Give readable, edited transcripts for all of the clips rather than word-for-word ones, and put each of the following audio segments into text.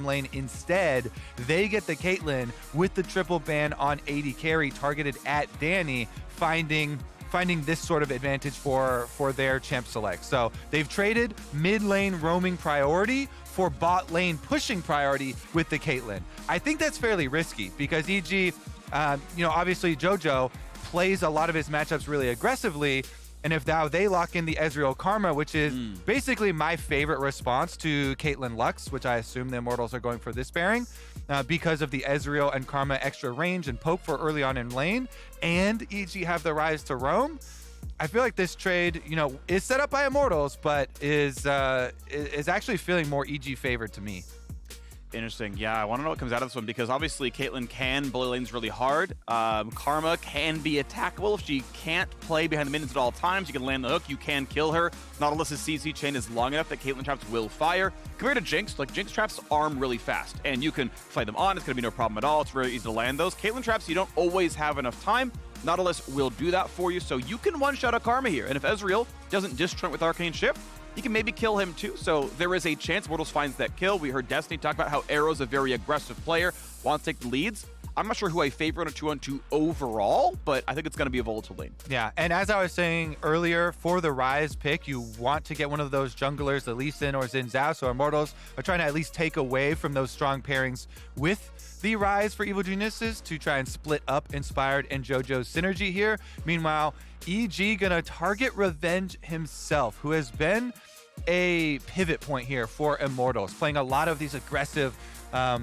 lane instead. They get the Caitlyn with the triple ban on AD carry targeted at Danny, finding this sort of advantage for their champ select. So they've traded mid lane roaming priority for bot lane pushing priority with the Caitlyn. I think that's fairly risky because EG, obviously Jojo plays a lot of his matchups really aggressively. And if now they lock in the Ezreal Karma, which is basically my favorite response to Caitlyn Lux, which I assume the Immortals are going for this pairing, because of the Ezreal and Karma extra range and poke for early on in lane, and EG have the Ryze to roam. I feel like this trade, is set up by Immortals, but is actually feeling more EG favored to me. Interesting. Yeah, I want to know what comes out of this one because obviously Caitlyn can bully lanes really hard. Karma can be attackable if she can't play behind the minions at all times. You can land the hook, you can kill her. Nautilus' CC chain is long enough that Caitlyn traps will fire. Compared to Jinx, like Jinx traps arm really fast and you can fight them on. It's going to be no problem at all. It's very easy to land those. Caitlyn traps, you don't always have enough time. Nautilus will do that for you, so you can one-shot a Karma here. And if Ezreal doesn't distrant with Arcane Shift, you can maybe kill him too, so there is a chance Immortals finds that kill. We heard Destiny talk about how Arrow's a very aggressive player, wants to take the leads. I'm not sure who I favor in a 2-on-2 overall, but I think it's going to be a volatile lane. Yeah, and as I was saying earlier, for the Ryze pick, you want to get one of those junglers, the Lee Sin or Xin Zhao, so Immortals are trying to at least take away from those strong pairings with the Ryze for Evil Geniuses to try and split up Inspired and JoJo's synergy here. Meanwhile, EG gonna target Revenge himself, who has been a pivot point here for Immortals, playing a lot of these aggressive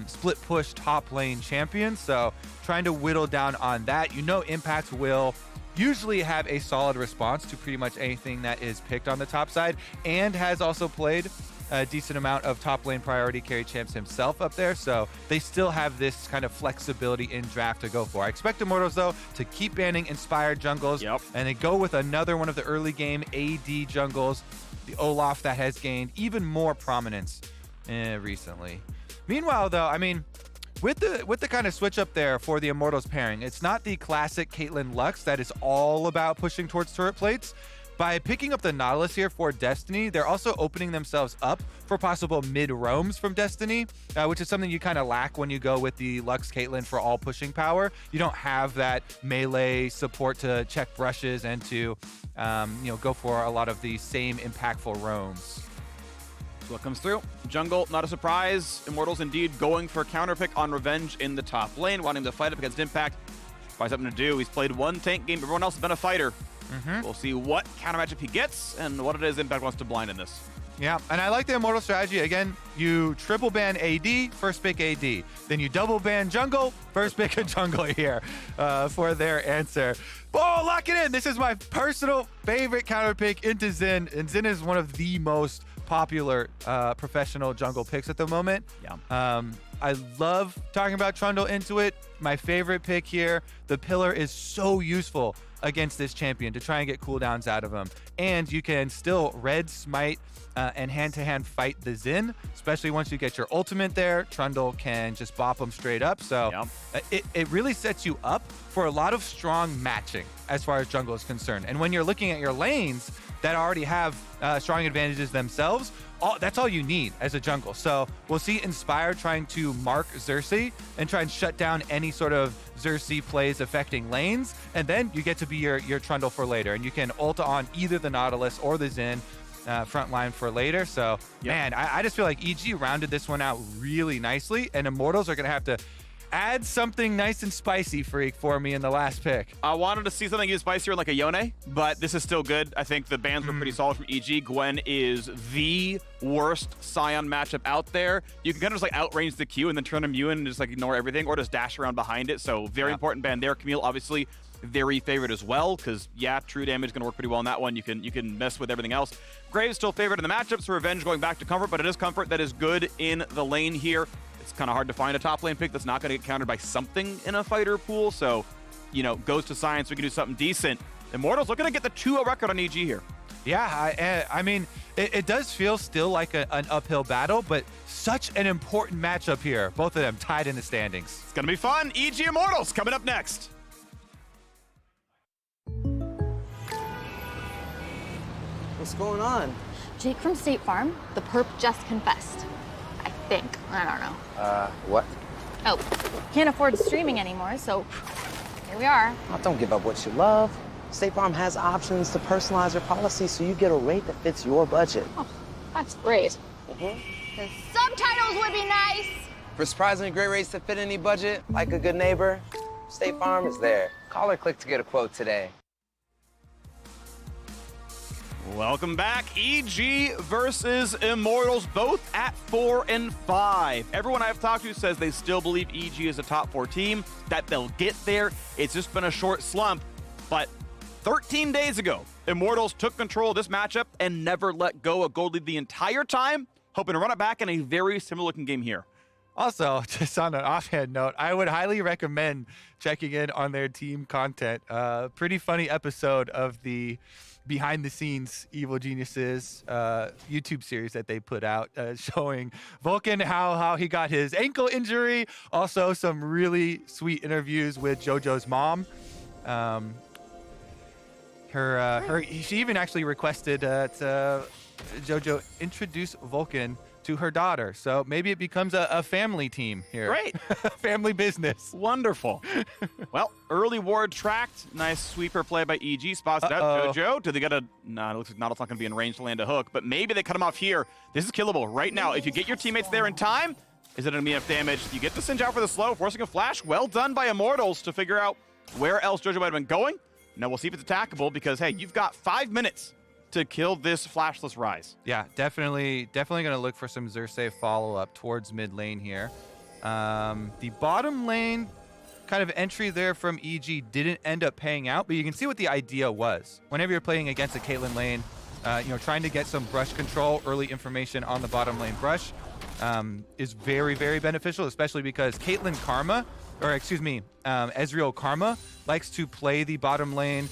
split push top lane champions, so trying to whittle down on that. Impact will usually have a solid response to pretty much anything that is picked on the top side, and has also played a decent amount of top lane priority carry champs himself up there, so they still have this kind of flexibility in draft to go for. I expect Immortals, though, to keep banning Inspired jungles, and they go with another one of the early game AD jungles, the Olaf, that has gained even more prominence recently. Meanwhile, though, I mean, with the kind of switch up there for the Immortals pairing, it's not the classic Caitlyn Lux that is all about pushing towards turret plates. By picking up the Nautilus here for Destiny, they're also opening themselves up for possible mid-roams from Destiny, which is something you kind of lack when you go with the Lux Caitlyn for all pushing power. You don't have that melee support to check brushes and to go for a lot of the same impactful roams. So what comes through? Jungle, not a surprise. Immortals indeed going for a counter pick on Revenge in the top lane, wanting to fight up against Impact. Find something to do. He's played one tank game. Everyone else has been a fighter. We'll see what counter matchup he gets and what it is Impact wants to blind in this. Yeah, and I like the Immortal strategy. Again, you triple ban AD, first pick AD. Then you double ban jungle, first pick a jungle here for their answer. Oh, lock it in. This is my personal favorite counter pick into Xin. And Xin is one of the most popular professional jungle picks at the moment. Yeah. I love talking about Trundle into it. My favorite pick here. The pillar is so useful against this champion to try and get cooldowns out of him. And you can still red smite and hand-to-hand fight the Xin, especially once you get your ultimate there. Trundle can just bop them straight up. So it really sets you up for a lot of strong matching as far as jungle is concerned. And when you're looking at your lanes that already have strong advantages themselves, that's all you need as a jungle. So we'll see Inspire trying to mark Xerxe and try and shut down any sort of Xerxe plays affecting lanes, and then you get to be your Trundle for later, and you can ult on either the Nautilus or the Xin front line for later. So man, I just feel like EG rounded this one out really nicely, and Immortals are gonna have to add something nice and spicy, Phreak, for me in the last pick. I wanted to see something even spicier like a Yone, but this is still good. I think the bans were pretty solid from EG. Gwen is the worst Sion matchup out there. You can kind of just like outrange the Q and then turn immune and just like ignore everything, or just dash around behind it. So very important ban there. Camille obviously very favored as well, because true damage is going to work pretty well on that one. You can mess with everything else. Graves still favored in the matchups. Revenge going back to Comfort, but it is Comfort that is good in the lane here. It's kind of hard to find a top lane pick that's not going to get countered by something in a fighter pool. So, goes to Science. We can do something decent. Immortals looking to get the 2-0 record on EG here. Yeah, I mean, it does feel still like an uphill battle, but such an important matchup here. Both of them tied in the standings. It's going to be fun. EG Immortals coming up next. What's going on? Jake from State Farm, the perp just confessed. I think. I don't know. What? Oh, can't afford streaming anymore, so here we are. Oh, don't give up what you love. State Farm has options to personalize your policy so you get a rate that fits your budget. Oh, that's great. The subtitles would be nice. For surprisingly great rates that fit any budget, like a good neighbor, State Farm is there. Call or click to get a quote today. Welcome back. EG versus Immortals, both at 4 and 5. Everyone I've talked to says they still believe EG is a top 4 team, that they'll get there. It's just been a short slump, but 13 days ago, Immortals took control of this matchup and never let go. A gold lead the entire time, hoping to run it back in a very similar looking game here. Also, just on an offhand note, I would highly recommend checking in on their team content. Pretty funny episode of the behind the scenes Evil Geniuses YouTube series that they put out, showing Vulcan how he got his ankle injury. Also some really sweet interviews with JoJo's mom. She even actually requested JoJo introduce Vulcan to her daughter. So maybe it becomes a family team here. Great. Family business. Wonderful. Well, early ward tracked. Nice sweeper play by EG. Spots it out. Jojo, do they get a... Nah, it looks like Nautilus not going to be in range to land a hook, but maybe they cut him off here. This is killable right now. If you get your teammates there in time, is it going to be enough damage? You get the Singe out for the slow, forcing a flash. Well done by Immortals to figure out where else Jojo might have been going. Now we'll see if it's attackable because, hey, you've got 5 minutes to kill this flashless Ryze. Yeah, definitely going to look for some Xerxe follow-up towards mid lane here. The bottom lane kind of entry there from EG didn't end up paying out, but you can see what the idea was. Whenever you're playing against a Caitlyn lane, trying to get some brush control, early information on the bottom lane brush is very, very beneficial, especially because Caitlyn Karma, Ezreal Karma likes to play the bottom lane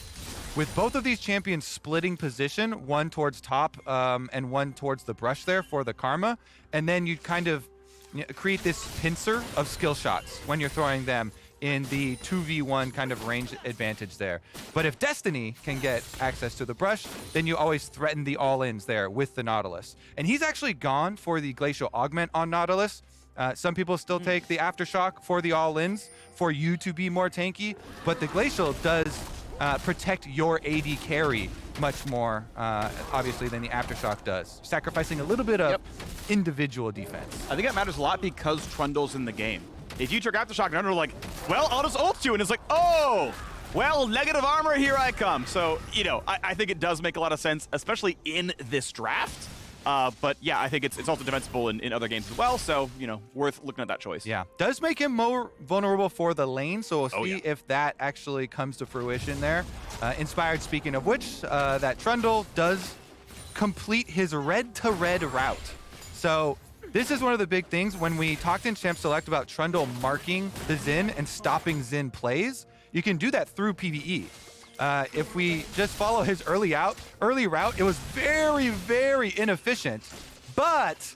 with both of these champions splitting position, one towards top and one towards the brush there for the Karma. And then you kind of create this pincer of skill shots when you're throwing them in the 2v1 kind of range advantage there. But if Destiny can get access to the brush, then you always threaten the all-ins there with the Nautilus. And he's actually gone for the Glacial Augment on Nautilus. Some people still take the Aftershock for the all-ins for you to be more tanky, but the Glacial does protect your AD carry much more, obviously, than the Aftershock does, sacrificing a little bit of individual defense. I think that matters a lot because Trundle's in the game. If you took Aftershock and Trundle like, well, I'll just ult you, and it's like, oh, well, negative armor, here I come. So, I think it does make a lot of sense, especially in this draft. But yeah, I think it's also defensible in other games as well. So, worth looking at that choice. Yeah, does make him more vulnerable for the lane. So we'll see if that actually comes to fruition there. Inspired, speaking of which, that Trundle does complete his red to red route. So this is one of the big things when we talked in Champ Select about Trundle marking the Xin and stopping Xin plays. You can do that through PvE. If we just follow his early route, it was very, very inefficient, but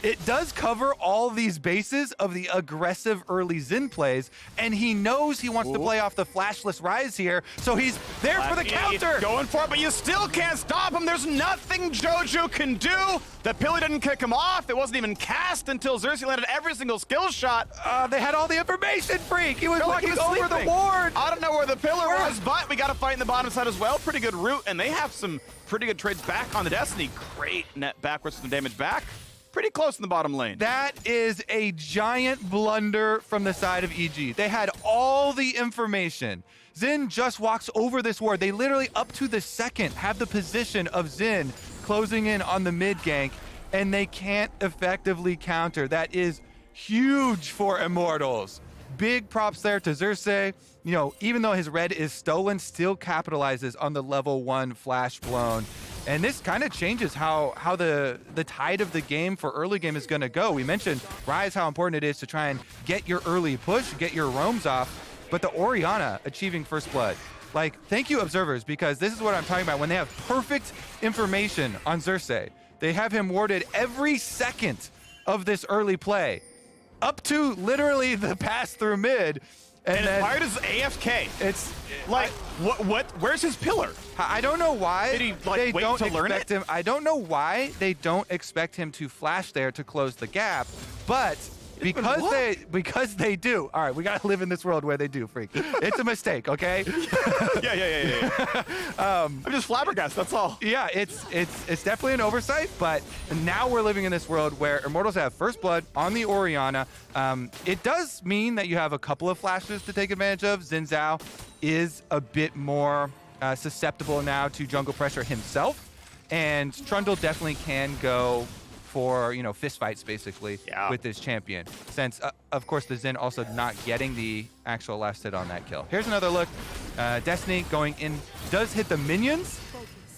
it does cover all these bases of the aggressive early Xin plays, and he knows he wants to play off the flashless Ryze here, so he's there for the counter. He's going for it, but you still can't stop him. There's nothing Jojo can do. The Pilly didn't kick him off. It wasn't even cast until Xerxe landed every single skill shot. They had all the information, Phreak. He was looking over the ward. I don't know where the pillar was, but we got to fight in the bottom side as well. Pretty good route, and they have some pretty good trades back on the Destiny. Great net backwards, some damage back. Pretty close in the bottom lane. That is a giant blunder from the side of EG. They had all the information. Xin just walks over this ward. They literally, up to the second, have the position of Xin closing in on the mid gank, and they can't effectively counter. That is huge for Immortals. Big props there to Xerxe. Even though his red is stolen, still capitalizes on the level 1 flash blown. And this kind of changes how the tide of the game for early game is going to go. We mentioned Ryze, how important it is to try and get your early push, get your roams off. But the Orianna achieving first blood. Thank you, observers, because this is what I'm talking about. When they have perfect information on Xerxe, they have him warded every second of this early play, up to literally the pass through mid. And then Inspired is AFK. it's Like, where's his pillar? I don't know why Did he, like, they wait don't to learn expect it? him. I don't know why they don't expect him to flash there to close the gap, but because they do. All right, we gotta live in this world where they do, Phreak. It's a mistake, okay? Yeah. I'm just flabbergasted, that's all. Yeah, it's definitely an oversight, but now we're living in this world where Immortals have first blood on the Orianna. It does mean that you have a couple of flashes to take advantage of. Zhao is a bit more susceptible now to jungle pressure himself, and Trundle definitely can go for, you know, fist fights basically with this champion, since of course the Xin also not getting the actual last hit on that kill. Here's another look. Destiny going in, does hit the minions,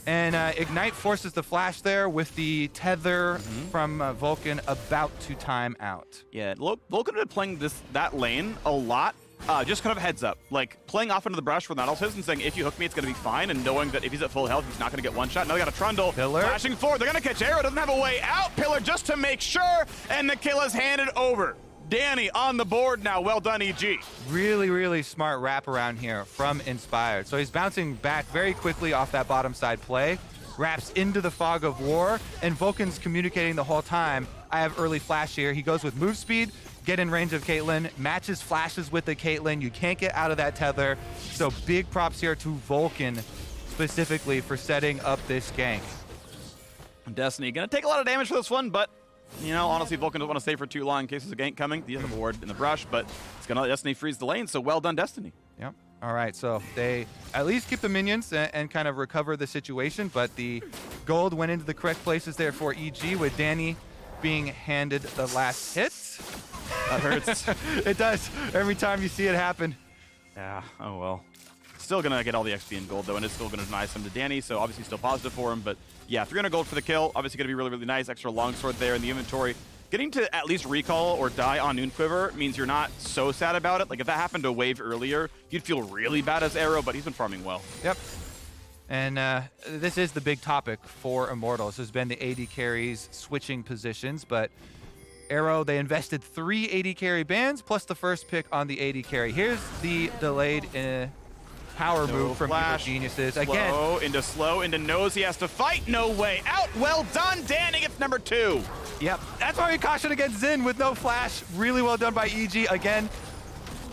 and Ignite forces the flash there with the tether from Vulcan about to time out. Yeah, Vulcan had been playing that lane a lot. Just kind of a heads up, like playing off into the brush with Nautilus and saying, if you hook me, it's going to be fine, and knowing that if he's at full health, he's not going to get one shot. Now they got a Trundle. Pillar. Flashing forward. They're going to catch Arrow. Doesn't have a way out. Pillar just to make sure, and the kill is handed over. Danny on the board now. Well done, EG. Really smart wraparound here from Inspired. So he's bouncing back very quickly off that bottom side play, wraps into the fog of war, and Vulcan's communicating the whole time. I have early flash here. He goes with move speed, get in range of Caitlyn, matches flashes with the Caitlyn. You can't get out of that tether. So big props here to Vulcan specifically for setting up this gank. Destiny gonna take a lot of damage for this one, but you know, honestly, Vulcan doesn't want to stay for too long in case there's a gank coming. He has a ward in the brush, but it's gonna let Destiny freeze the lane, so well done, Destiny. Yep. All right, so they at least keep the minions and kind of recover the situation, but the gold went into the correct places there for EG, with Danny being handed the last hit. That hurts. It does. Every time you see it happen. Yeah, oh well. Still gonna get all the XP and gold though, and it's still gonna deny some to Danny, so obviously still positive for him, but yeah, 300 gold for the kill. Obviously gonna be really nice. Extra longsword there in the inventory. Getting to at least recall or die on Noon Quiver means you're not so sad about it. Like if that happened to Wave earlier, you'd feel really bad as Arrow, but he's been farming well. Yep. And this is the big topic for Immortals, has been the AD carries switching positions, but Arrow, they invested 3 AD carry bans plus the first pick on the AD carry. Here's the delayed power move from Evil Geniuses. Again, slow into nose. He has to fight. No way out. Well done, Danny. It's number 2. Yep. That's why we caution against Xin with no flash. Really well done by EG. Again,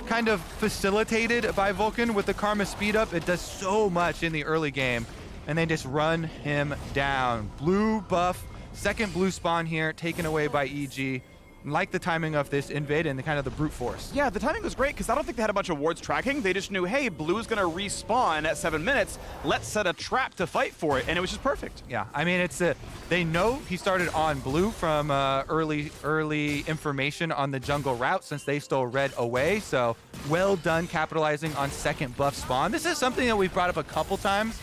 kind of facilitated by Vulcan with the Karma speed up. It does so much in the early game, and they just run him down. Blue buff, second blue spawn here, taken away by EG. Like the timing of this invade and the kind of the brute force. Yeah, the timing was great because I don't think they had a bunch of wards tracking. They just knew, hey, blue's going to respawn at 7 minutes. Let's set a trap to fight for it, and it was just perfect. Yeah, I mean, it's they know he started on blue from early information on the jungle route since they stole red away. So well done capitalizing on second buff spawn. This is something that we've brought up a couple times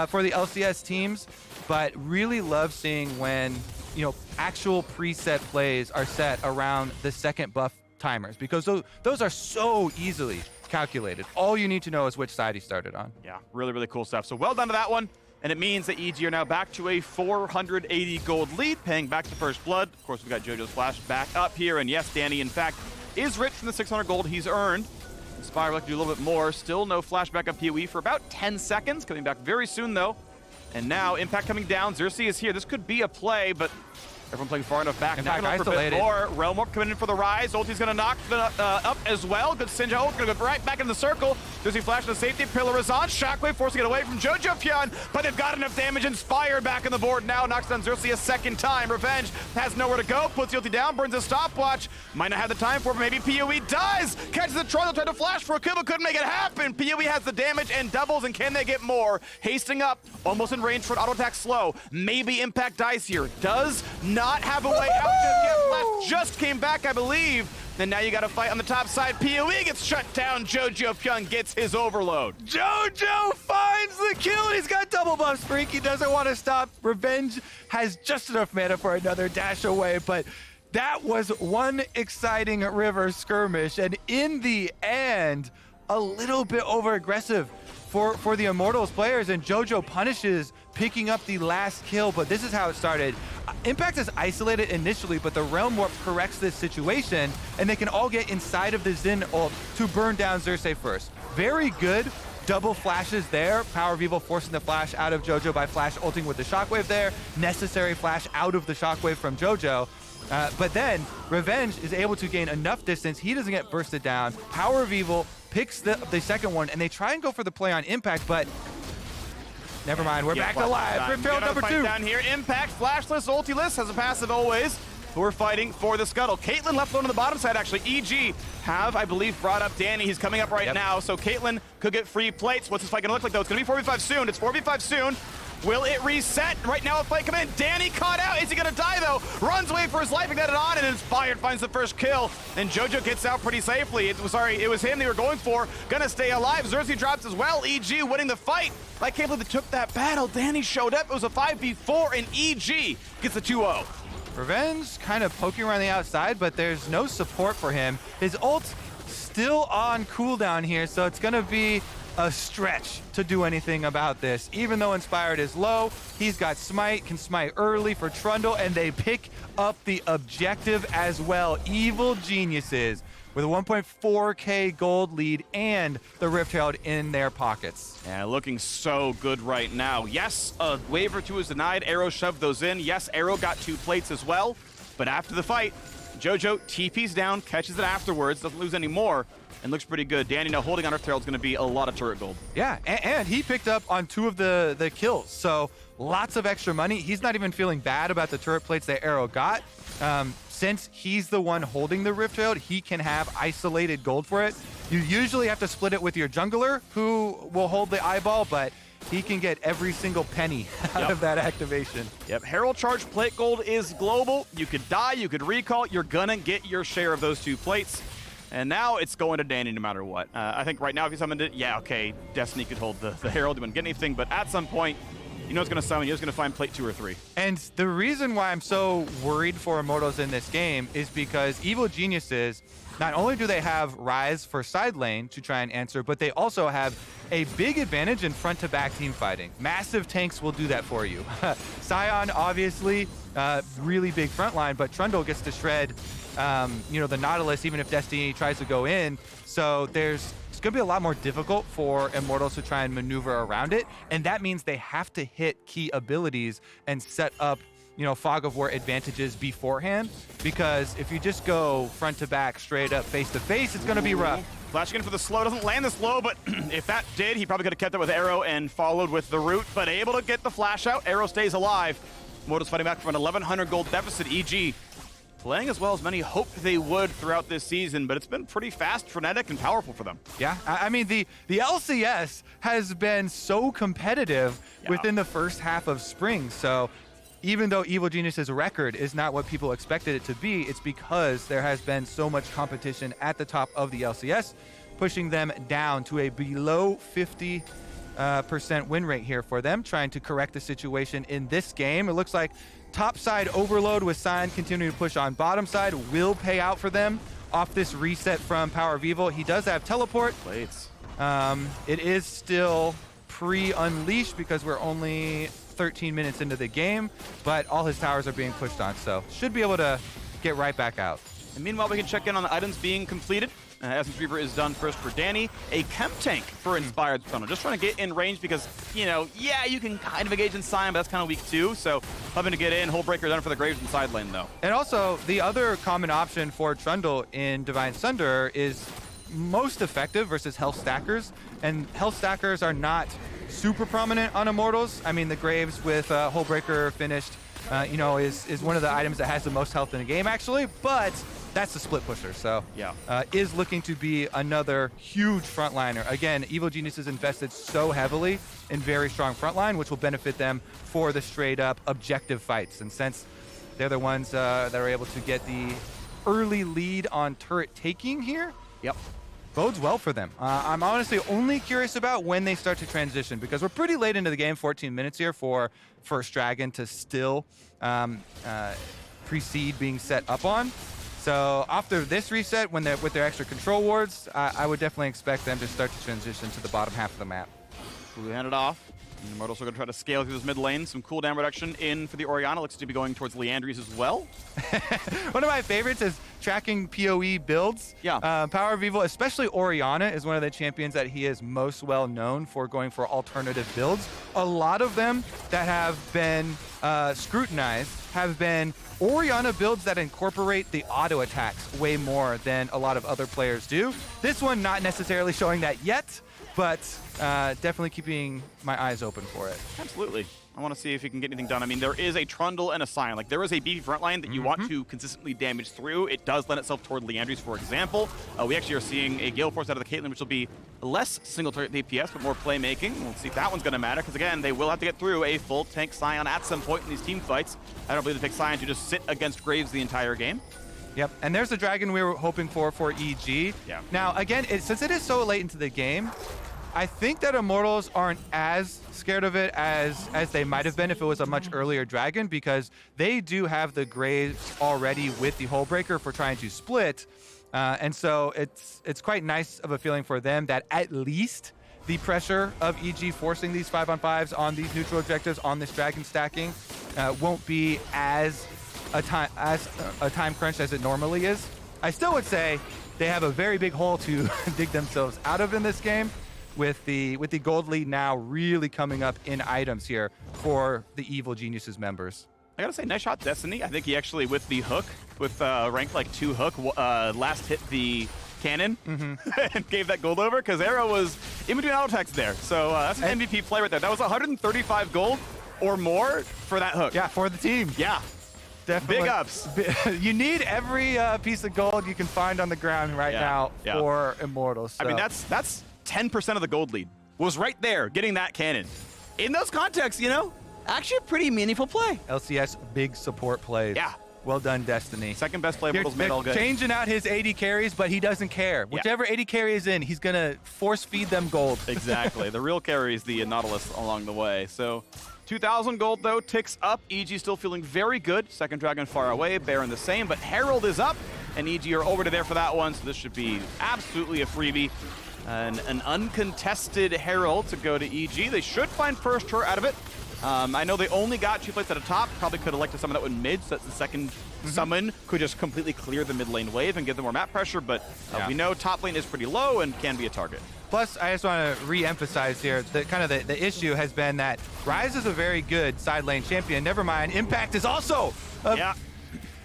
for the LCS teams, but really love seeing when, you know, actual preset plays are set around the second buff timers, because those are so easily calculated. All you need to know is which side he started on. Yeah, really cool stuff. So well done to that one. And it means that EG are now back to a 480 gold lead, paying back to first blood. Of course, we got JoJo's flash back up here. And yes, Danny, in fact, is rich from the 600 gold he's earned. Inspire would like to do a little bit more. Still no flashback of PoE for about 10 seconds. Coming back very soon, though. And now, Impact coming down. Xerxe is here. This could be a play, but everyone playing far enough back. Now going for a bit more. Realm Warp coming in for the Ryze. Ulti's going to knock up as well. Good Sinjo. Going to go right back in the circle. Xerxe flashing the safety. Pillar is on. Shockwave forcing it away from Jojopyun, but they've got enough damage. Inspire back on the board now. Knocks down Xerxe a second time. Revenge has nowhere to go. Puts the ulti down. Burns a stopwatch. Might not have the time for it, but maybe PoE does. Catches the Trundle. Tried to flash for a kill, but couldn't make it happen. PoE has the damage and doubles, and can they get more? Hasting up. Almost in range for an auto attack slow. Maybe Impact dies here. Does not have a way out just yet. Flash just came back, I believe. And now you got to fight on the top side. PoE gets shut down. Jojopyun gets his overload. Jojo finds the kill. He's got double buffs. Phreak, he doesn't want to stop. Revenge has just enough mana for another dash away, but that was one exciting river skirmish. And in the end, a little bit over aggressive for the Immortals players, and Jojo punishes picking up the last kill, but this is how it started. Impact is isolated initially, but the Realm Warp corrects this situation, and they can all get inside of the Xin ult to burn down Xerxe first. Very good double flashes there. PowerOfEvil forcing the flash out of Jojo by flash ulting with the shockwave there. Necessary flash out of the shockwave from Jojo. But then Revenge is able to gain enough distance. He doesn't get bursted down. PowerOfEvil picks the second one, and they try and go for the play on Impact, but never mind. We're back alive. Rift Herald number 2. Down here. Impact, flashless, ultiless, has a passive always. We're fighting for the scuttle. Caitlyn left alone on the bottom side, actually. EG have, I believe, brought up Danny. He's coming up right now, so Caitlyn could get free plates. What's this fight gonna look like, though? It's gonna be 4v5 soon. It's 4v5 soon. Will it reset? Right now, a fight come in. Danny caught out. Is he gonna die, though? Runs away for his life, ignited on, and inspired finds the first kill. And Jojo gets out pretty safely. It was him they were going for. Gonna stay alive. Xerxe drops as well. EG winning the fight. I can't believe they took that battle. Danny showed up. It was a 5v4, and EG gets the 2-0. Revenge kind of poking around the outside, but there's no support for him. His ult still on cooldown here, so it's gonna be a stretch to do anything about this. Even though Inspired is low, he's got Smite, can Smite early for Trundle, and they pick up the objective as well. Evil geniuses with a 1.4K gold lead and the Rift Herald in their pockets. Yeah, looking so good right now. Yes, a wave or two is denied. Arrow shoved those in. Yes, Arrow got 2 plates as well. But after the fight, Jojo TP's down, catches it afterwards, doesn't lose any more, and looks pretty good. Danny now holding on Rift Herald is going to be a lot of turret gold. Yeah, and he picked up on 2 of the kills, so lots of extra money. He's not even feeling bad about the turret plates that Arrow got. Since he's the one holding the Rift Herald, he can have isolated gold for it. You usually have to split it with your jungler, who will hold the eyeball, but he can get every single penny out of that activation. Yep, Herald Charge plate gold is global. You could die, you could recall, you're gonna get your share of those 2 plates. And now it's going to Danny no matter what. I think right now if he summoned it, yeah, okay, Destiny could hold the Herald, he wouldn't get anything, but at some point, you know it's going to summon, you're just going to find plate 2 or 3. And the reason why I'm so worried for Immortals in this game is because Evil Geniuses, not only do they have Ryze for side lane to try and answer, but they also have a big advantage in front-to-back team fighting. Massive tanks will do that for you. Sion, obviously, really big front line, but Trundle gets to shred the Nautilus even if Destiny tries to go in. So it's going to be a lot more difficult for Immortals to try and maneuver around it, and that means they have to hit key abilities and set up fog of war advantages beforehand, because if you just go front to back, straight up, face to face, it's going to be rough. Flashing in for the slow, doesn't land the slow, but if that did, he probably could have kept it with Arrow and followed with the root, but able to get the flash out. Arrow stays alive. Immortals fighting back from an 1,100 gold deficit. EG playing as well as many hoped they would throughout this season, but it's been pretty fast, frenetic, and powerful for them. Yeah, I mean, the LCS has been so competitive within the first half of spring, so even though Evil Genius's record is not what people expected it to be, it's because there has been so much competition at the top of the LCS, pushing them down to a below 50% win rate here for them, trying to correct the situation in this game. It looks like top side overload with Sion continuing to push on bottom side will pay out for them off this reset from PowerOfEvil. He does have teleport. Plates. It is still pre-unleashed because we're only 13 minutes into the game, but all his towers are being pushed on, so should be able to get right back out. And meanwhile, we can check in on the items being completed. Essence Reaver is done first for Danny. A Chem Tank for Inspired Trundle. Just trying to get in range because, yeah, you can kind of engage in Sion, but that's kind of weak too. So hoping to get in. Hullbreaker done for the Graves and side lane though. And also, the other common option for Trundle in Divine Sunder is most effective versus Health Stackers. And Health Stackers are not super prominent on Immortals. I mean, the Graves with Hullbreaker finished, is one of the items that has the most health in the game actually, but that's the split pusher, so yeah, is looking to be another huge frontliner. Again, Evil Genius has invested so heavily in very strong frontline, which will benefit them for the straight up objective fights. And since they're the ones that are able to get the early lead on turret taking here, bodes well for them. I'm honestly only curious about when they start to transition, because we're pretty late into the game, 14 minutes here for First Dragon to still precede being set up on. So after this reset, when they're with their extra control wards, I would definitely expect them to start to transition to the bottom half of the map. We hand it off. Immortals are going to try to scale through this mid lane. Some cooldown reduction in for the Orianna. Looks to be going towards Leandries as well. One of my favorites is tracking PoE builds. Yeah. PowerOfEvil, especially Orianna, is one of the champions that he is most well known for going for alternative builds. A lot of them that have been scrutinized have been Orianna builds that incorporate the auto attacks way more than a lot of other players do. This one not necessarily showing that yet, but definitely keeping my eyes open for it. Absolutely. I want to see if he can get anything done. I mean, there is a Trundle and a Sion. Like, there is a beefy front line that you want to consistently damage through. It does lend itself toward Leandries, for example. We actually are seeing a Gale Force out of the Caitlyn, which will be less single target DPS, but more playmaking. We'll see if that one's going to matter, because again, they will have to get through a full tank Sion at some point in these team fights. I don't believe they pick Sion to just sit against Graves the entire game. Yep, and there's the dragon we were hoping for EG. Yeah. Now, again, since it is so late into the game, I think that Immortals aren't as scared of it as they might have been if it was a much earlier dragon, because they do have the Graves already with the Hullbreaker for trying to split. And so it's quite nice of a feeling for them that at least the pressure of EG forcing these 5-on-5s on these neutral objectives on this dragon stacking won't be as a time crunch as it normally is. I still would say they have a very big hole to dig themselves out of in this game, with the gold lead now really coming up in items here for the Evil Geniuses members. I gotta say, nice shot, Destiny. I think he actually, with the hook, with rank like 2 hook, last hit the cannon and gave that gold over, because Arrow was in between auto attacks there. So that's an MVP play right there. That was 135 gold or more for that hook. Yeah, for the team. Yeah. Definitely. Big ups. You need every piece of gold you can find on the ground right now for Immortals. So. I mean, that's 10% of the gold lead was right there, getting that cannon. In those contexts, you know, actually a pretty meaningful play. LCS big support plays. Yeah. Well done, Destiny. Second best play Immortals made all good. Changing out his AD carries, but he doesn't care. Whichever AD carry is in, he's going to force feed them gold. Exactly. The real carry is the Nautilus along the way. So 2,000 gold, though, ticks up. EG still feeling very good. Second Dragon far away. Baron the same, but Herald is up, and EG are already there for that one, so this should be absolutely a freebie. An uncontested Herald to go to EG. They should find first turret out of it. I know they only got 2 plates at the top. Probably could have liked to summon that one mid, so that the second summon could just completely clear the mid lane wave and give them more map pressure, but we know top lane is pretty low and can be a target. Plus, I just want to re-emphasize here that the issue has been that Ryze is a very good side lane champion. Never mind, Impact is also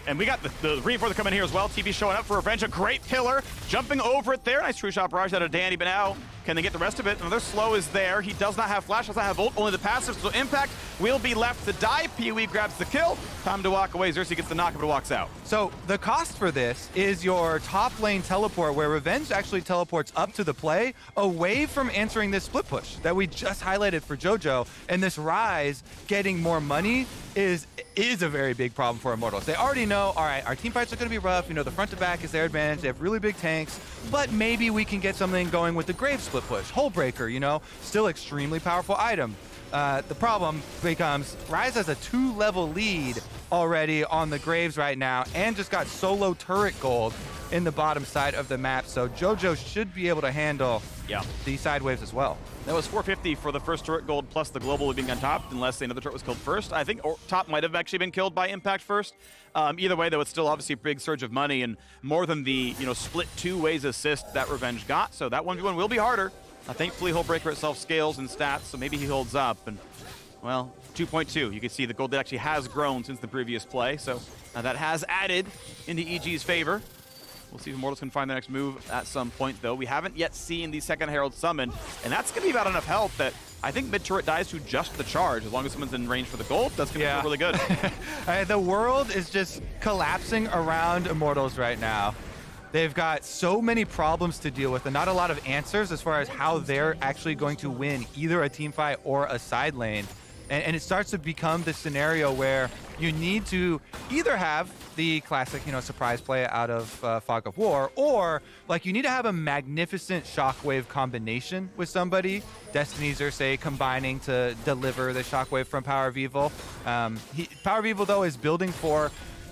And we got the reinforcer coming here as well. TV showing up for Revenge, a great pillar. Jumping over it there. Nice true shot barrage out of Danny, but now can they get the rest of it? Another slow is there. He does not have flash, does not have ult, only the passive, so Impact will be left to die. PoE grabs the kill. Time to walk away. Xerxe gets the knock, but walks out. So the cost for this is your top lane teleport, where Revenge actually teleports up to the play, away from answering this split push that we just highlighted for Jojo. And this Ryze getting more money is a very big problem for Immortals. They already know, all right, our team fights are going to be rough. You know, the front to back is their advantage. They have really big tanks, but maybe we can get something going with the Grave split push. Hullbreaker, you know, still extremely powerful item. The problem becomes Ryze has a 2-level lead already on the Graves right now, and just got solo turret gold in the bottom side of the map. So Jojo should be able to handle the side waves as well. That was 450 for the first turret gold plus the global being untopped, unless another turret was killed first. I think top might have actually been killed by Impact first. Either way, though, it's still obviously a big surge of money and more than the split 2 ways assist that Revenge got. So that 1v1 will be harder. Thankfully, Hullbreaker itself scales in stats, so maybe he holds up. And well, 2.2. You can see the gold that actually has grown since the previous play, so that has added into EG's favor. We'll see if Immortals can find their next move at some point, though. We haven't yet seen the second Herald summon, and that's going to be about enough health that I think mid-turret dies to just the charge. As long as someone's in range for the gold, that's going to be really good. The world is just collapsing around Immortals right now. They've got so many problems to deal with and not a lot of answers as far as how they're actually going to win either a team fight or a side lane. And it starts to become the scenario where you need to either have the classic, surprise play out of Fog of War, or like you need to have a magnificent shockwave combination with somebody. Destiny Xerxe combining to deliver the shockwave from PowerOfEvil. PowerOfEvil, though, is building for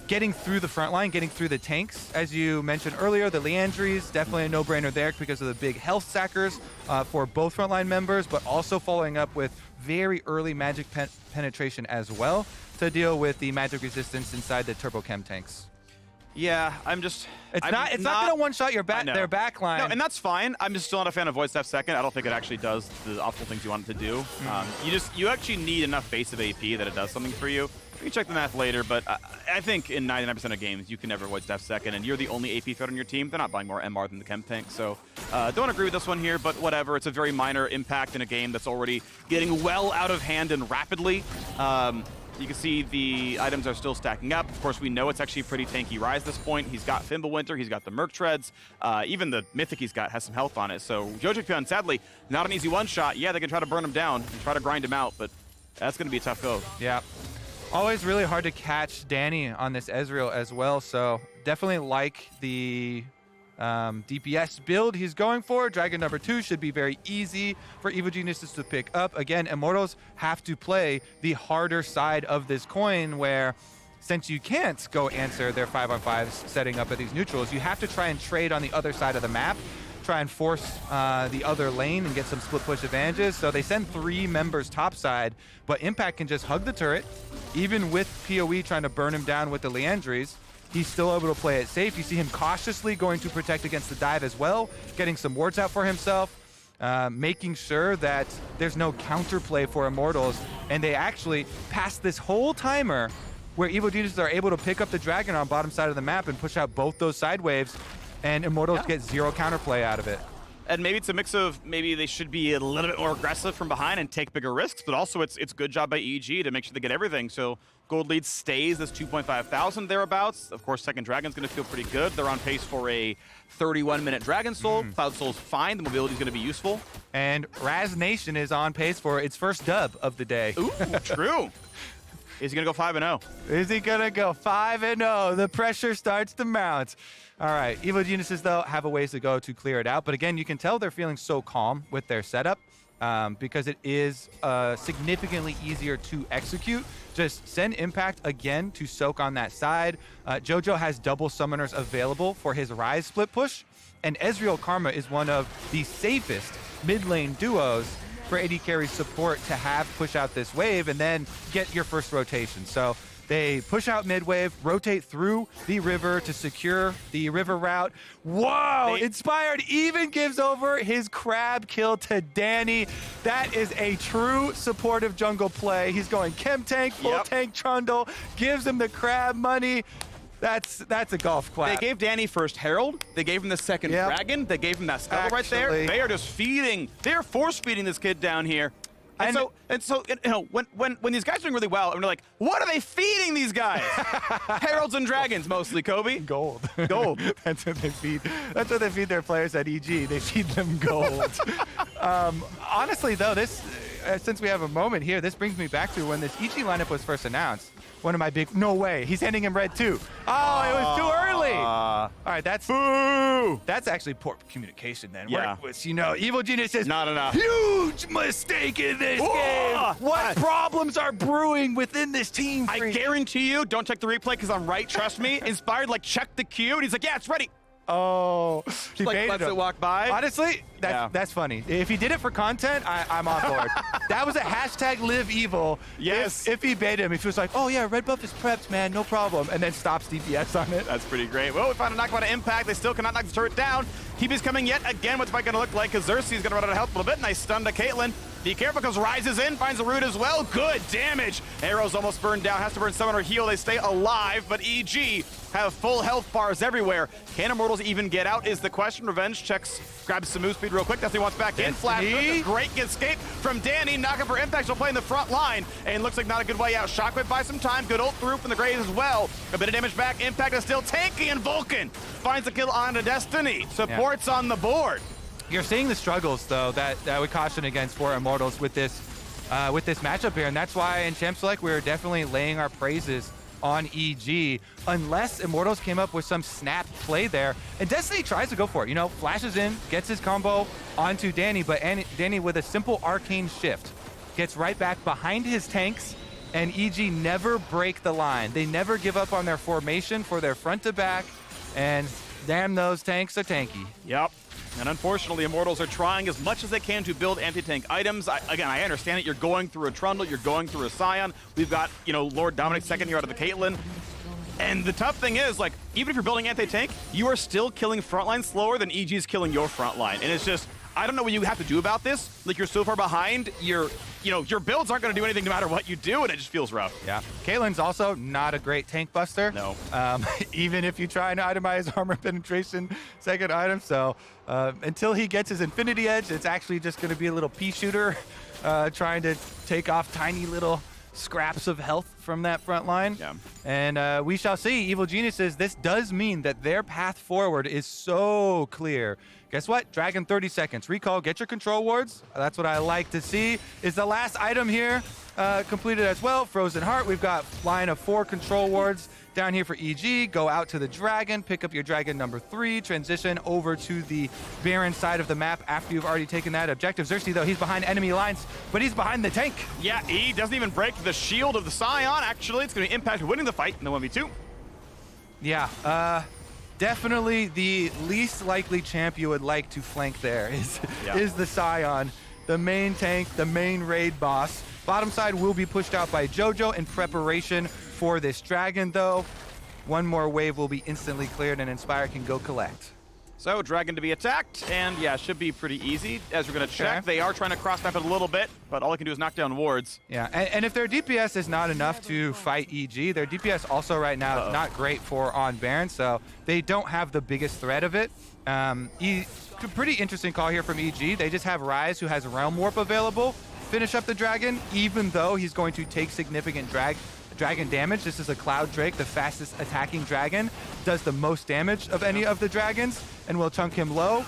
getting through the front line, getting through the tanks. As you mentioned earlier, the Leandries, definitely a no-brainer there because of the big health stackers for both frontline members, but also following up with very early magic penetration as well to deal with the magic resistance inside the turbo chem tanks. Yeah, it's not going to one-shot their back line. No, and that's fine. I'm just still not a fan of Void Step second. I don't think it actually does the optimal things you want it to do. You actually need enough base of AP that it does something for you. We can check the math later, but I think in 99% of games, you can never Void Step second, and you're the only AP threat on your team. They're not buying more MR than the chem tank, so don't agree with this one here, but whatever. It's a very minor impact in a game that's already getting well out of hand and rapidly. You can see the items are still stacking up. Of course, we know it's actually a pretty tanky Ryze at this point. He's got Fimbulwinter, he's got the Merc Treads. Even the Mythic he's got has some health on it. So Jojopyun, sadly, not an easy one-shot. Yeah, they can try to burn him down and try to grind him out, but that's going to be a tough go. Yeah. Always really hard to catch Danny on this Ezreal as well, so definitely like the DPS build he's going for. Dragon number 2 should be very easy for Evil Geniuses to pick up. Again, Immortals have to play the harder side of this coin where since you can't go answer their 5-on-5s setting up at these neutrals, you have to try and trade on the other side of the map, try and force the other lane and get some split push advantages. So they send 3 members topside, but Impact can just hug the turret. Even with PoE trying to burn him down with the Leandries, he's still able to play it safe. You see him cautiously going to protect against the dive as well, getting some wards out for himself, making sure that there's no counterplay for Immortals. And they actually passed this whole timer where Evil Geniuses are able to pick up the Dragon on bottom side of the map and push out both those side waves, and Immortals get 0 counterplay out of it. And maybe it's a mix of maybe they should be a little bit more aggressive from behind and take bigger risks, but also it's good job by EG to make sure they get everything. So gold lead stays this 2.5 thousand thereabouts. Of course, second Dragon's going to feel pretty good. They're on pace for a 31-minute Dragon Soul. Cloud Soul's fine. The mobility's going to be useful. And Raz Nation is on pace for its first dub of the day. Ooh, true. Is he going to go 5-0? Is he going to go 5-0? The pressure starts to mount. All right, Evil Geniuses, though, have a ways to go to clear it out. But again, you can tell they're feeling so calm with their setup because it is significantly easier to execute. Just send Impact again to soak on that side. Jojo has double summoners available for his Ryze split push. And Ezreal Karma is one of the safest mid lane duos for AD carry support to have push out this wave and then get your first rotation. So they push out mid wave, rotate through the river to secure the river route. Whoa! Inspired even gives over his crab kill to Danny. That is a true supportive jungle play. He's going chem tank, full tank Trundle, gives him the crab money. That's a golf clap. They gave Danny first Herald. They gave him the second Dragon. They gave him that Scuttle right there. They are just feeding. They're force feeding this kid down here. And so you know, when these guys are doing really well, and we're like, what are they feeding these guys? Heralds and Dragons mostly, Kobe. Gold. Gold. That's what they feed. That's what they feed their players at EG. They feed them gold. Honestly, though, this since we have a moment here, this brings me back to when this EG lineup was first announced. One of my big, no way, he's handing him red too. Oh, it was too early. All right, that's actually poor communication then. Yeah. You know, Evil Genius says, not enough. Huge mistake in this game. What problems are brewing within this team? I guarantee you, don't check the replay because I'm right, trust me. Inspired, like, check the queue, and he's like, yeah, it's ready. Oh, he like, lets it walk by. Honestly, that's funny. If he did it for content, I'm on board. That was a hashtag live evil. Yes. If he baited him, if he was like, oh yeah, red buff is prepped, man, no problem, and then stops DPS on it. That's pretty great. Well, we found a knockdown to Impact. They still cannot knock the turret down. Keep is coming yet again. What's the fight going to look like? Because Xerxe is going to run out of health a little bit. Nice stun to Caitlyn. Be careful because Ryze is in, finds the root as well. Good damage. Arrow's almost burned down. Has to burn someone or heal. They stay alive, but EG have full health bars everywhere. Can Immortals even get out is the question. Revenge checks, grabs some move speed real quick. Definitely wants back in. Flash. Great escape from Danny. Knocking for Impact. She'll play in the front line. And looks like not a good way out. Shockwave buys some time. Good ult through from the Graves as well. A bit of damage back. Impact is still tanky, and Vulcan finds the kill on to Destiny. Supports on the board. You're seeing the struggles, though, that I would caution against for Immortals with this matchup here, and that's why in Champ Select we're definitely laying our praises on EG, unless Immortals came up with some snap play there. And Destiny tries to go for it, you know, flashes in, gets his combo onto Danny, but Danny with a simple arcane shift gets right back behind his tanks, and EG never break the line. They never give up on their formation for their front to back, and damn, those tanks are tanky. Yep. And unfortunately, Immortals are trying as much as they can to build anti-tank items. Again, I understand it. You're going through a Trundle. You're going through a Sion. We've got, you know, Lord Dominic second year out of the Caitlyn. And the tough thing is, like, even if you're building anti-tank, you are still killing frontline slower than EG is killing your frontline. And it's just, I don't know what you have to do about this. Like, you're so far behind, your builds aren't going to do anything no matter what you do, and it just feels rough. Yeah. Caitlyn's also not a great tank buster. No. Even if you try and itemize armor penetration second item. So until he gets his Infinity Edge, it's actually just going to be a little pea shooter trying to take off tiny little scraps of health from that front line. Yeah. And we shall see. Evil Geniuses, this does mean that their path forward is so clear. Guess what? Dragon 30 seconds. Recall, get your control wards. That's what I like to see. Is the last item here completed as well. Frozen Heart. We've got line of 4 control wards down here for EG. Go out to the dragon, pick up your dragon number 3, transition over to the Baron side of the map after you've already taken that objective. Xerxe, though, he's behind enemy lines, but he's behind the tank. Yeah, he doesn't even break the shield of the Sion. Actually, it's going to impact winning the fight in the 1v2. Yeah, definitely the least likely champ you would like to flank there is the Sion, the main tank, the main raid boss. Bottom side will be pushed out by Jojo in preparation for this dragon, though. One more wave will be instantly cleared and Inspire can go collect. So, dragon to be attacked, and yeah, should be pretty easy. As we're going to check, they are trying to cross-map it a little bit, but all I can do is knock down wards. Yeah, and if their DPS is not enough to fight EG, their DPS also right now is not great for on Baron, so they don't have the biggest threat of it. Pretty interesting call here from EG. They just have Ryze, who has Realm Warp available, finish up the dragon, even though he's going to take significant dragon damage. This is a Cloud Drake, the fastest attacking dragon, does the most damage of any of the dragons, and will chunk him low.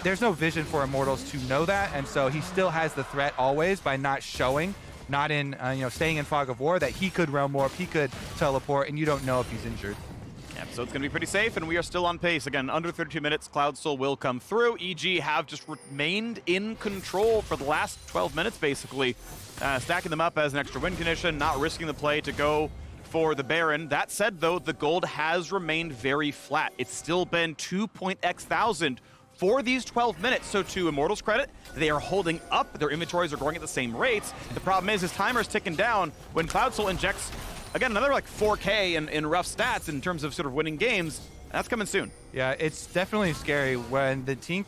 There's no vision for Immortals to know that, and so he still has the threat always by not showing, not in, staying in Fog of War, that he could Realm Warp, he could teleport, and you don't know if he's injured. Yeah, so it's going to be pretty safe, and we are still on pace. Again, under 32 minutes, Cloud Soul will come through. EG have just remained in control for the last 12 minutes, basically. Stacking them up as an extra win condition, not risking the play to go for the Baron. That said, though, the gold has remained very flat. It's still been 2.x1,000 for these 12 minutes. So to Immortals' credit, they are holding up. Their inventories are growing at the same rates. The problem is his timer's ticking down. When Cloud Soul injects, again, another like 4K in rough stats in terms of sort of winning games, that's coming soon. Yeah, it's definitely scary when the team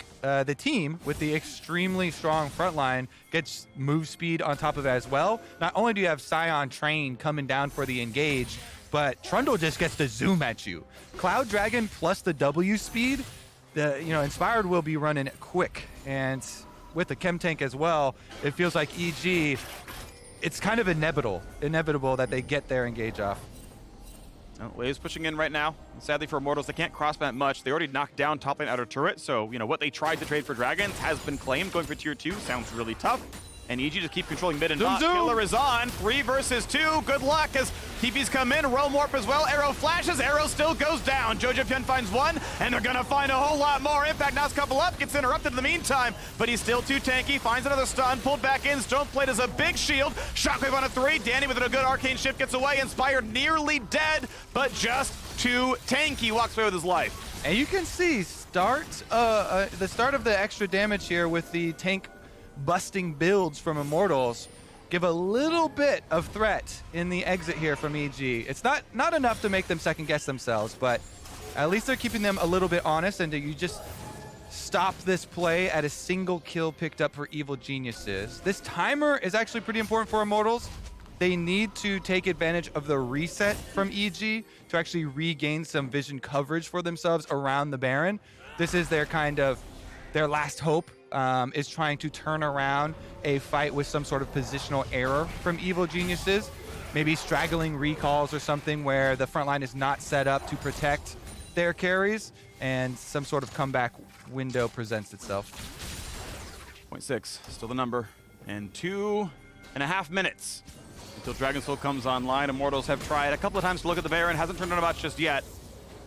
with the extremely strong front line gets move speed on top of it as well. Not only do you have Sion Train coming down for the engage, but Trundle just gets to zoom at you. Cloud Dragon plus the W speed, Inspired will be running quick, and with the Chem Tank as well, it feels like EG, it's kind of inevitable that they get their engage off. Well, Wave's pushing in right now. Sadly for Immortals, they can't cross-map much. They already knocked down top lane outer turret, so, what they tried to trade for dragons has been claimed. Going for tier 2 sounds really tough. And EG just keep controlling mid and bot. Killer is on. 3 versus 2. Good luck as TP's come in. Realm Warp as well. Arrow flashes. Arrow still goes down. Jojopyun finds one, and they're going to find a whole lot more. Impact knocks a couple up. Gets interrupted in the meantime, but he's still too tanky. Finds another stun. Pulled back in. Stone Plate is a big shield. Shockwave on a 3. Danny with a good arcane shift gets away. Inspired nearly dead, but just too tanky. Walks away with his life. And you can see the start of the extra damage here with the tank busting builds from Immortals give a little bit of threat in the exit here from EG. It's not enough to make them second guess themselves, but at least they're keeping them a little bit honest, and you just stop this play at a single kill picked up for Evil Geniuses. This timer is actually pretty important for Immortals. They need to take advantage of the reset from EG to actually regain some vision coverage for themselves around the Baron. This is their their last hope. Is trying to turn around a fight with some sort of positional error from Evil Geniuses. Maybe straggling recalls or something where the front line is not set up to protect their carries, and some sort of comeback window presents itself. 0.6, still the number. And 2.5 minutes until Dragon Soul comes online. Immortals have tried a couple of times to look at the Baron. Hasn't turned on about just yet.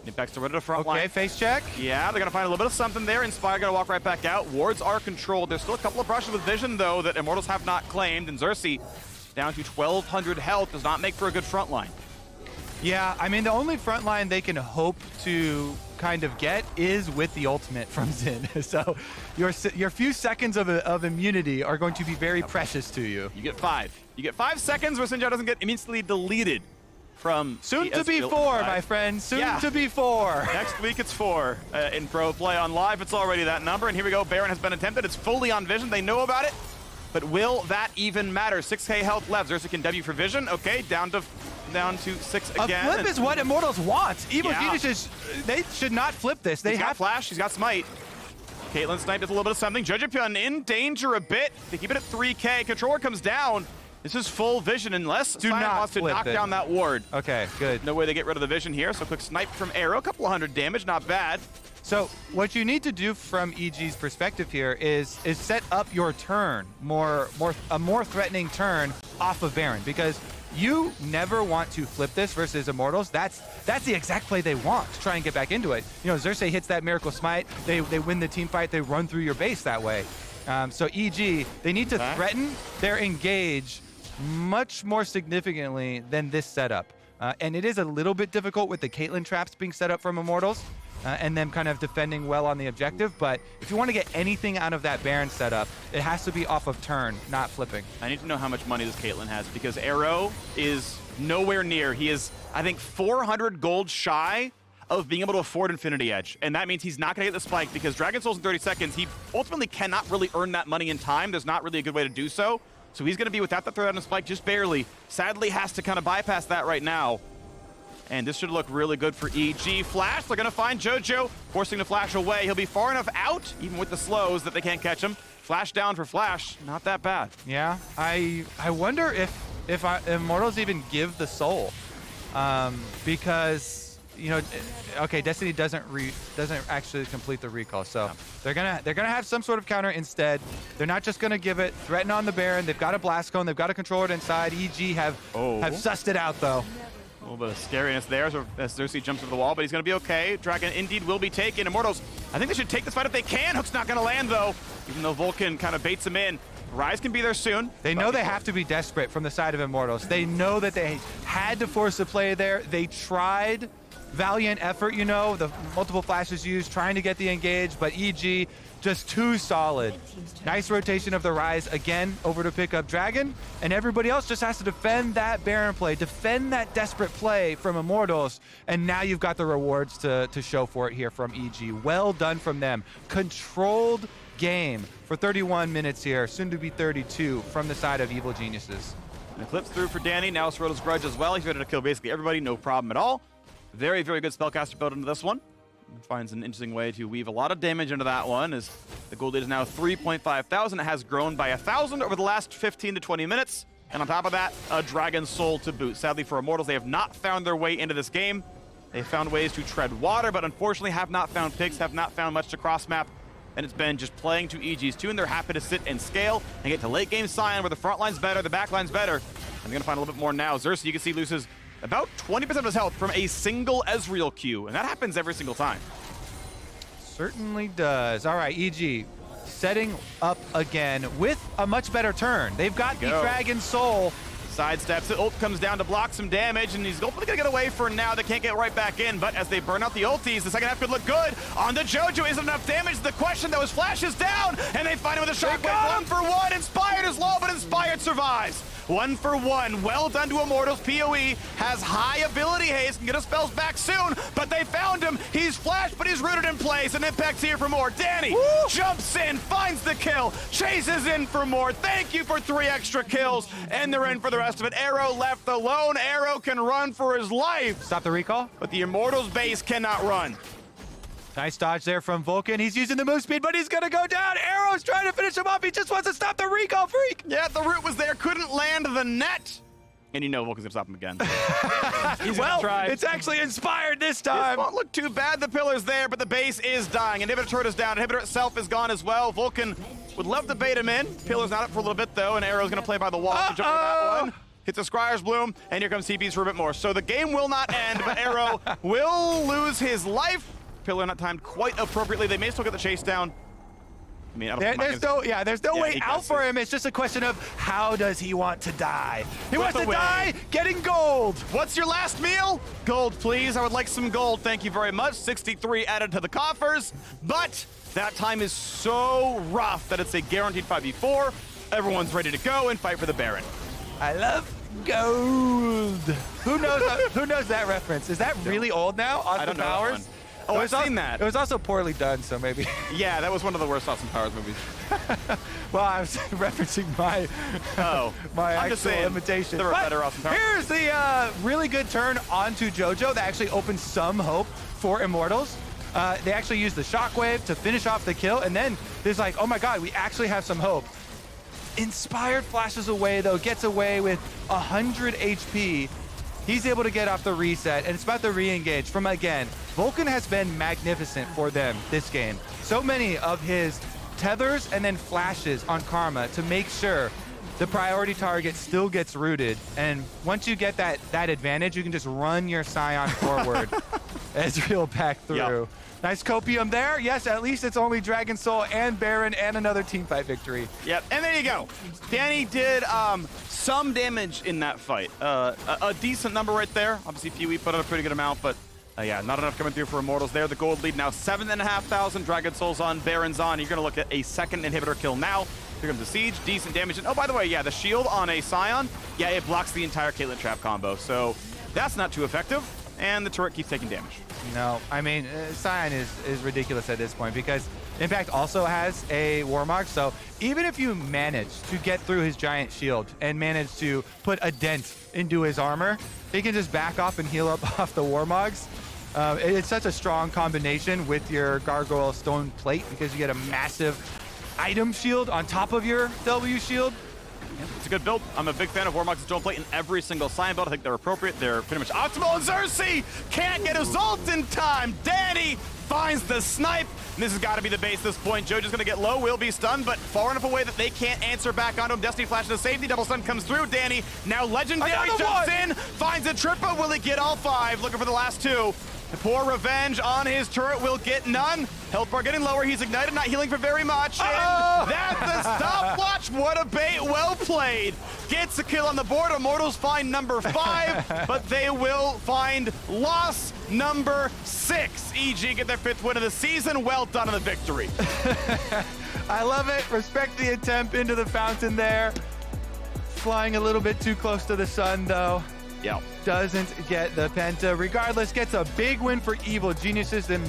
Impact's still ready to front line. Okay, face check. Yeah, they're going to find a little bit of something there. Inspire going to walk right back out. Wards are controlled. There's still a couple of brushes with vision, though, that Immortals have not claimed. And Xerxe down to 1,200 health does not make for a good front line. Yeah, I mean, the only front line they can hope to kind of get is with the ultimate from Xin. So your few seconds of immunity are going to be very precious to you. You get 5. You get 5 seconds where Sinjao doesn't get immediately deleted from Soon to be 4, my friend. Soon to be 4. Next week it's 4 in pro play. On live, it's already that number. And here we go. Baron has been attempted. It's fully on Vision. They know about it. But will that even matter? 6k health left. Xerxe can W for Vision. Okay, down to 6 again. A flip is what Immortals wants. Geniuses, they should not flip this. They He's have got flash. He's got smite. Caitlyn sniped with a little bit of something. Jojopyun in danger a bit. They keep it at 3k. Controller comes down. This is full Vision unless Sion wants to knock down that ward. Okay, good. No way they get rid of the Vision here. So quick snipe from Arrow. A couple of hundred damage. Not bad. So what you need to do from EG's perspective here is set up your turn, a more threatening turn off of Baron, because you never want to flip this versus Immortals. That's the exact play they want to try and get back into it. You know, Xerxe hits that Miracle Smite. They win the team fight. They run through your base that way. So EG, they need to threaten their engage much more significantly than this setup. And it is a little bit difficult with the Caitlyn traps being set up from Immortals. And them kind of defending well on the objective. But if you want to get anything out of that Baron setup, it has to be off of turn, not flipping. I need to know how much money this Caitlyn has, because Arrow is nowhere near. He is, I think, 400 gold shy of being able to afford Infinity Edge. And that means he's not going to get the spike, because Dragon Soul's in 30 seconds. He ultimately cannot really earn that money in time. There's not really a good way to do so. So he's going to be without the threat on the spike just barely. Sadly, has to kind of bypass that right now. And this should look really good for EG. Flash, they're going to find Jojo, forcing the flash away. He'll be far enough out, even with the slows, that they can't catch him. Flash down for Flash, not that bad. Yeah, I wonder if Immortals even give the soul, because you know, okay, Destiny doesn't actually complete the recall, so they're gonna have some sort of counter instead. They're not just gonna give it. Threaten on the Baron. They've got a blast cone. They've got to control it inside. EG have sussed it out though. A little bit of scariness there as Xerxe jumps over the wall, but he's going to be okay. Dragon indeed will be taken. Immortals, I think they should take this fight if they can. Hook's not going to land, though, even though Vulcan kind of baits him in. Ryze can be there soon. They know they have to be desperate from the side of Immortals. They know that they had to force the play there. They tried valiant effort, you know, the multiple flashes used, trying to get the engage, but EG just too solid. Nice rotation of the Ryze again over to pick up Dragon, and everybody else just has to defend that Baron play, defend that desperate play from Immortals, and now you've got the rewards to show for it here from EG. Well done from them. Controlled game for 31 minutes here, soon to be 32 from the side of Evil Geniuses. And clips through for Danny, now Sorota's Grudge as well. He's ready to kill basically everybody, no problem at all. Very, very good spellcaster build into this one. Finds an interesting way to weave a lot of damage into that one, as the gold lead is now 3.5 thousand. It has grown by 1,000 over the last 15 to 20 minutes. And on top of that, a Dragon Soul to boot. Sadly for Immortals, they have not found their way into this game. They found ways to tread water, but unfortunately have not found picks, have not found much to cross-map. And it's been just playing to EG's tune. They're happy to sit and scale and get to late game Sion, where the front line's better, the back line's better. And they're gonna find a little bit more now. Xerxe, you can see, loses about 20% of his health from a single Ezreal Q, and that happens every single time. Certainly does. All right, EG setting up again with a much better turn. They've got the Dragon Soul. Sidesteps it, ult comes down to block some damage, and he's hopefully gonna get away for now. They can't get right back in, but as they burn out the ultis, the second half could look good. On the Jojo, isn't enough damage. The question though is Flash is down, and they find him with a shockwave. 1-for-1, Inspired is low, but Inspired survives. 1-for-1, well done to Immortals. PoE has high ability haste, can get his spells back soon, but they found him. He's flashed, but he's rooted in place, and Impact's here for more. Danny jumps in, finds the kill, chases in for more. Thank you for 3 extra kills, and they're in for the rest of it. Arrow left alone. Arrow can run for his life. Stop the recall. But the Immortals base cannot run. Nice dodge there from Vulcan. He's using the move speed, but he's going to go down. Arrow's trying to finish him off. He just wants to stop the recall, Phreak. Yeah, the root was there. Couldn't land the net. And you know Vulcan's going to stop him again. Well, it's actually Inspired this time. It won't look too bad. The pillar's there, but the base is dying. Inhibitor turret is down. Inhibitor itself is gone as well. Vulcan would love to bait him in. Pillar's not up for a little bit, though, and Arrow's going to play by the wall to jump over that one. Hits a Scryer's Bloom, and here comes TP's for a bit more. So the game will not end, but Arrow will lose his life. Pillar not timed quite appropriately. They may still get the chase down. I mean, there's no way out for him. It's just a question of how does he want to die? He wants to die getting gold. What's your last meal? Gold, please. I would like some gold. Thank you very much. 63 added to the coffers. But that time is so rough that it's a guaranteed 5v4. Everyone's ready to go and fight for the Baron. I love gold. Who knows that reference? Is that really old now? Austin Powers? Oh, I've seen that. It was also poorly done, so maybe. Yeah, that was one of the worst Austin Powers movies. Well, I was referencing my actual imitation. There were better Austin Powers. Here's the really good turn onto Jojo that actually opens some hope for Immortals. They actually used the shockwave to finish off the kill, and then there's like, oh my god, we actually have some hope. Inspired flashes away, though, gets away with 100 HP. He's able to get off the reset, and it's about the re-engage from, again, Vulcan has been magnificent for them this game. So many of his tethers and then flashes on Karma to make sure the priority target still gets rooted. And once you get that advantage, you can just run your Sion forward. Ezreal back through. Yep. Nice copium there. Yes, at least it's only Dragon Soul and Baron and another teamfight victory. Yep, and there you go. Danny did some damage in that fight. A decent number right there. Obviously, Fewy put out a pretty good amount, but yeah, not enough coming through for Immortals there. The gold lead now 7,500 Dragon Souls on, Baron's on. You're going to look at a second inhibitor kill now. Here comes the Siege, decent damage. And oh, by the way, yeah, the shield on a Sion, yeah, it blocks the entire Caitlyn trap combo. So that's not too effective. And the turret keeps taking damage. No, I mean, Sion is ridiculous at this point because Impact also has a Warmog, so even if you manage to get through his giant shield and manage to put a dent into his armor, he can just back off and heal up off the Warmogs. It's such a strong combination with your Gargoyle Stone Plate because you get a massive item shield on top of your W shield. It's a good build. I'm a big fan of Warmogs and Stone Plate in every single Sion build. I think they're appropriate. They're pretty much optimal. And Xerxe can't get his ult in time. Danny finds the snipe. And this has got to be the base at this point. Jojo's going to get low, will be stunned, but far enough away that they can't answer back onto him. Destiny flash to safety. Double stun comes through. Danny, now legendary, jumps in, finds a tripper. Will he get all 5? Looking for the last 2. The poor revenge on his turret will get none. Health bar getting lower. He's ignited, not healing for very much. And that's the stopwatch. What a bait. Well played. Gets a kill on the board. Immortals find number 5, but they will find loss number 6. EG get their 5th win of the season. Well done on the victory. I love it. Respect the attempt into the fountain there. Flying a little bit too close to the sun, though. Yeah. Doesn't get the penta. Regardless, gets a big win for Evil Geniuses, then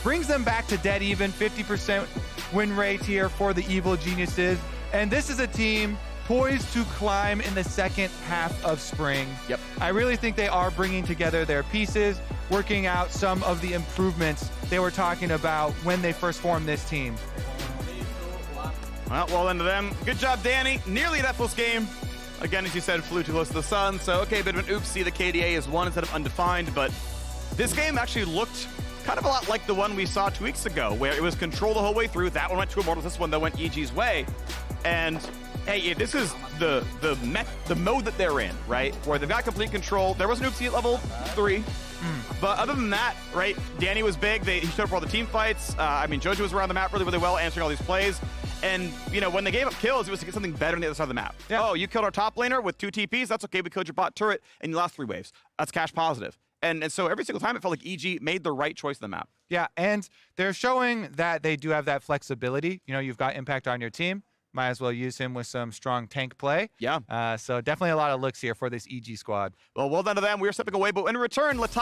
brings them back to dead even. 50% win rate here for the Evil Geniuses. And this is a team poised to climb in the second half of spring. Yep. I really think they are bringing together their pieces, working out some of the improvements they were talking about when they first formed this team. Well into them. Good job, Danny. Nearly an F-less game. Again, as you said, flew too close to the sun, so okay, a bit of an oopsie. The KDA is 1 instead of undefined, but this game actually looked kind of a lot like the one we saw 2 weeks ago, where it was control the whole way through. That one went to Immortals, this one though went EG's way. And hey, this is the mode that they're in, right? Where they've got complete control. There was an oopsie at level 3. But other than that, right, Danny was big. He showed up for all the team fights. I mean, Jojo was around the map really, really well, answering all these plays. And, you know, when they gave up kills, it was to get something better on the other side of the map. Yeah. Oh, you killed our top laner with 2 TPs? That's okay. We killed your bot turret, and you lost 3 waves. That's cash positive. And so every single time, it felt like EG made the right choice on the map. Yeah, and they're showing that they do have that flexibility. You know, you've got Impact on your team. Might as well use him with some strong tank play. Yeah. So definitely a lot of looks here for this EG squad. Well done to them. We're stepping away, but in return, let's